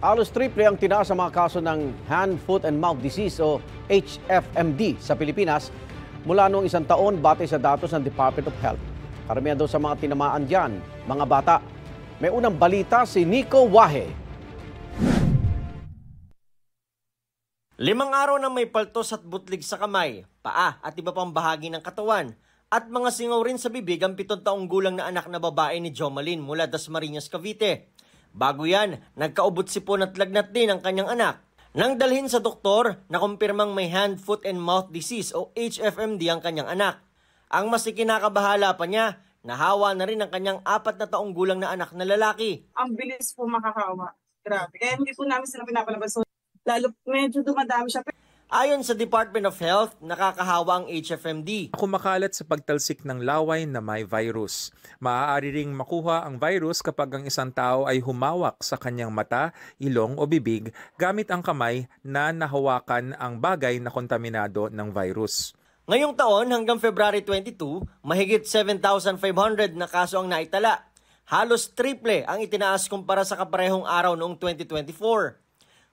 Halos triple ang tinaas sa mga kaso ng hand, foot and mouth disease o HFMD sa Pilipinas mula noong isang taon batay sa datos ng Department of Health. Karamihan daw sa mga tinamaan dyan, mga bata. May unang balita si Nico Wahe. 5 araw na may paltos at butlig sa kamay, paa at iba pang bahagi ng katawan at mga singaw rin sa bibig ang 7 taong gulang na anak na babae ni Jomalyn mula Dasmariñas, Cavite. Bago yan, nagkaubot sipon at lagnat din ang kanyang anak. Nang dalhin sa doktor, nakumpirmang may hand, foot and mouth disease o HFMD ang kanyang anak. Ang mas ikinakabahala pa niya, nahawa na rin ang kanyang 4 na taong gulang na anak na lalaki. Ang bilis po makakawa. Grabe. Kaya hindi po namin sila pinapalabas. So, lalo medyo dumadami siya. Ayon sa Department of Health, nakakahawa ang HFMD. Kumakalat sa pagtalsik ng laway na may virus. Maaari ring makuha ang virus kapag ang isang tao ay humawak sa kanyang mata, ilong o bibig gamit ang kamay na nahawakan ang bagay na kontaminado ng virus. Ngayong taon hanggang February 22, mahigit 7,500 na kaso ang naitala. Halos triple ang itinaas kumpara sa kaparehong araw noong 2024.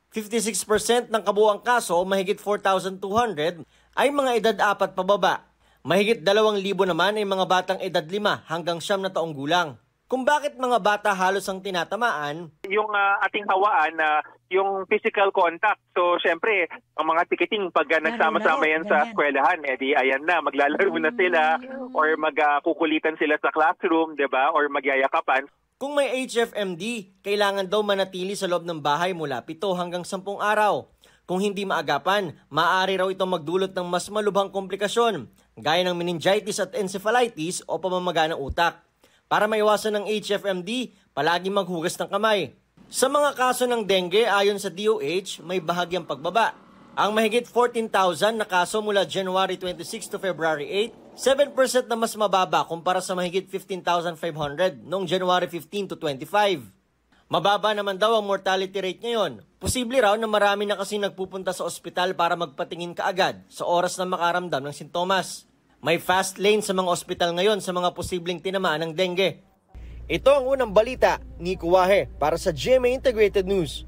56% ng kabuuang kaso, mahigit 4,200, ay mga edad 4 pababa. Mahigit 2,000 naman ay mga batang edad 5 hanggang 9 na taong gulang. Kung bakit mga bata halos ang tinatamaan? Yung ating hawaan na yung physical contact. So, syempre, ang mga ticketing, pag nagsama-sama yan sa eskwelahan, edi ayan na, maglalaro na sila or magkukulitan sila sa classroom, di ba? Or magyayakapan. Kung may HFMD, kailangan daw manatili sa loob ng bahay mula 7 hanggang 10 araw. Kung hindi maagapan, maaari raw itong magdulot ng mas malubhang komplikasyon, gaya ng meningitis at encephalitis o pamamaga ng utak. Para maiwasan ng HFMD, palagi maghugas ng kamay. Sa mga kaso ng dengue, ayon sa DOH, may bahagyang pagbaba. Ang mahigit 14,000 na kaso mula January 26 to February 8, 7% na mas mababa kumpara sa mahigit 15,500 noong January 15 to 25. Mababa naman daw ang mortality rate ngayon. Posible raw na marami na kasi nagpupunta sa ospital para magpatingin kaagad sa oras na makaramdam ng sintomas. May fast lane sa mga ospital ngayon sa mga posibleng tinamaan ng dengue. Ito ang unang balita, Nico Wahe para sa GMA Integrated News.